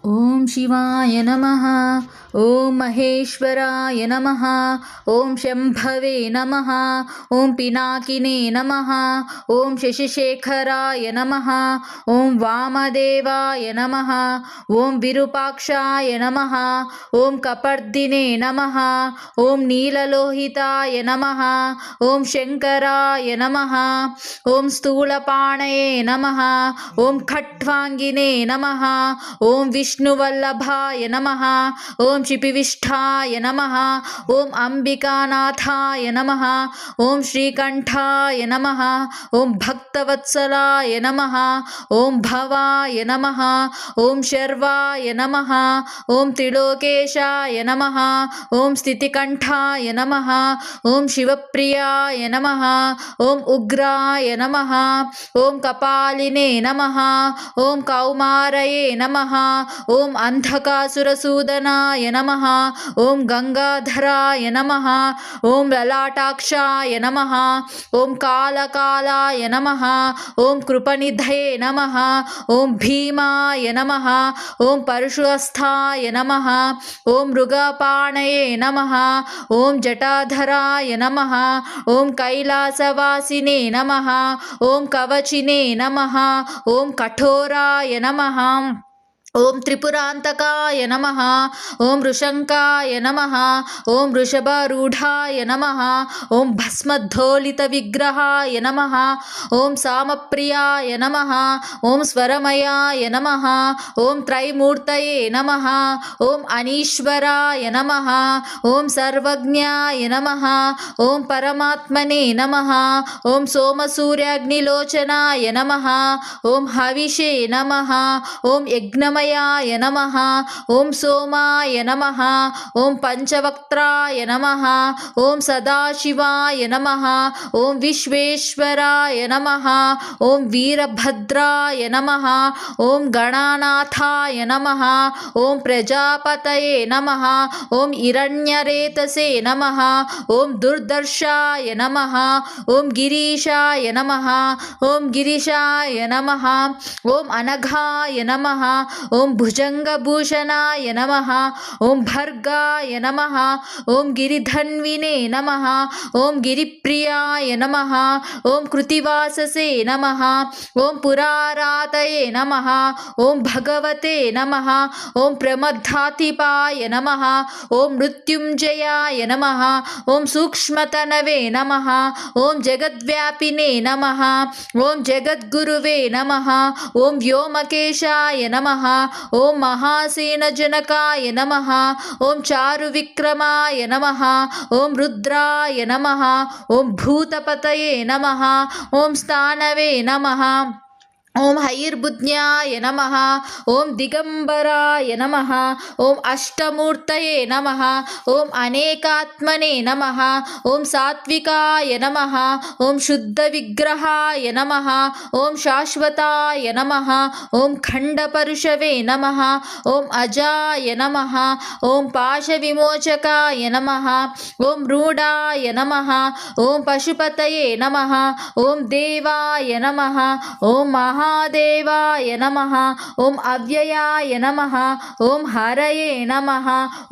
ఓం శివాయ నమః. ఓం మహేశ్వరాయ నమః. ఓం శంభవే నమః. ఓం పినాకినే నమః. ఓం శశిశేఖరాయ నమః. ఓం వామదేవాయ నమః. ఓం విరూపాక్షాయ నమః. ఓం కపర్దినే నమః. ఓం నీలలోహితాయ నమః. ఓం శంకరాయ నమః. ఓం స్థూలపాణయే నమః. ఓం ఖట్వాంగినే నమః. ఓం విష్ణువల్లభాయ నమః. ఓం క్షిపివిష్ఠాయ నమః. ఓం అంబికానాథాయ నమః. ఓం శ్రీకంఠాయ నమః. ఓం భక్తవత్సలాయ నమః. ఓం భవాయ నమః. ఓం శర్వాయ నమః. ఓం త్రిలోకేశాయ నమః. ఓం స్థితికంఠాయ నమః. ఓం శివప్రియాయ నమః. ఓం ఉగ్రాయ నమః. ఓం కపాలినే నమః. ఓం కౌమారయే నమః. ఓం అంధకాసురసూదనాయ నమః. ఓం గంగాధరాయ నమః. ఓం లలాటాక్షాయ నమః. ఓం కాలకాలాయ నమః. ఓం కృపనిధయే నమః. ఓం భీమాయ నమః. ఓం పరశుహస్తాయ నమః. ఓం మృగపాణయే నమః. ఓం జటాధరాయ నమః. ఓం కైలాసవాసినే నమః. ఓం కవచినే నమః. ఓం కఠోరాయ నమః. ఓం త్రిపురాంతకాయ నమః. ఓం వృషంకాయ నమః. ఓం వృషభారూఢాయ నమః. ఓం భస్మద్ధోలిత విగ్రహాయ నమః. ఓం సామప్రియాయ నమః. ఓం స్వరమయాయ నమః. ఓం త్రైమూర్తయే నమః. ఓం అనీశ్వరాయ నమః. ఓం సర్వజ్ఞాయ నమః. ఓం పరమాత్మనే నమః. ఓం సోమసూర్యాగ్నిలోచనాయ నమః. ఓం హవిషే నమః. ఓం యజ్ఞమయ నమః. ఓం సోమాయ నమః. ఓం పంచవక్త్రాయ నమః. ఓం సదాశివాయ నమః. ఓం విశ్వేశ్వరాయ నమః. ఓం వీరభద్రాయ నమః. ఓం గణానాథాయ నమః. ఓం ప్రజాపతయే నమః. ఓం హిరణ్యరేతసే నమః. ఓం దుర్దర్శాయ నమః. ఓం గిరీశాయ నమః. ఓం గిరిశాయ నమః. ఓం అనఘాయ నమః. ఓం భుజంగభూషణాయ నమః. ఓం భర్గాయ నమః. ఓం గిరిధన్వినే నమః. ఓం గిరిప్రియాయ నమః. ఓం కృతివాససే నమః. ఓం పురారాతయే నమః. ఓం భగవతే నమః. ఓం ప్రమద్ధాతిపాయ నమః. ఓం మృత్యుంజయాయ నమః. ఓం సూక్ష్మతనవే నమః. ఓం జగద్వ్యాపినే నమః. ఓం జగద్గురువే నమః. ఓం వ్యోమకేశాయ నమః. ఓం మహాసేనజనకాయ నమః. ఓం చారువిక్రమాయ నమః. ఓం రుద్రాయ నమః. ఓం భూతపతయే నమః. ఓం స్థానవే నమః. ఓం హైర్బుజ్ఞాయ నమః. ఓం దిగంబరాయ నమః. ఓం అష్టమూర్తయే నమః. ఓం అనేకాత్మనే నమః. ఓం సాత్వికాయ నమః. ఓం శుద్ధ విగ్రహాయ నమః. ఓం శాశ్వతాయ నమః. ఓం ఖండపరుషవే నమః. ఓం అజాయ నమః. ఓం పాశవిమోచకాయ నమః. ఓం రూఢాయ నమః. ఓం పశుపతయే నమః. ఓం దేవాయ నమః. ఓం మహాదేవాయ నమః. ఓం అవ్యయాయ నమః. ఓం హరయే నమః.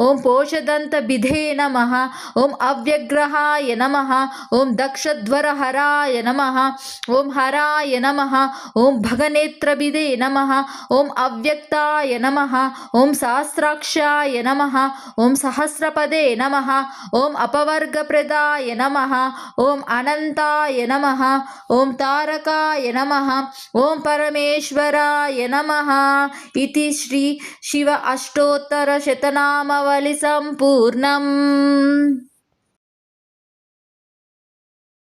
ఓం పోషదంతబిధే నమః. ఓం అవ్యగ్రహాయ నమః. ఓం దక్షధ్వరహరాయ నమః. ఓం హరాయ నమః. ఓం భగనేత్రబిధే నమః. ఓం అవ్యక్తాయ నమః. ఓం సహస్రాక్షాయ నమః. ఓం సహస్రపదే నమః. ఓం అపవర్గప్రదాయ నమః. ఓం అనంతాయ నమః. ఓం తారకాయ నమః. ఓం పరమేశ్వరాయ నమః. ఇతి శ్రీ శివ అష్టోత్తర శతనామవళి సంపూర్ణం.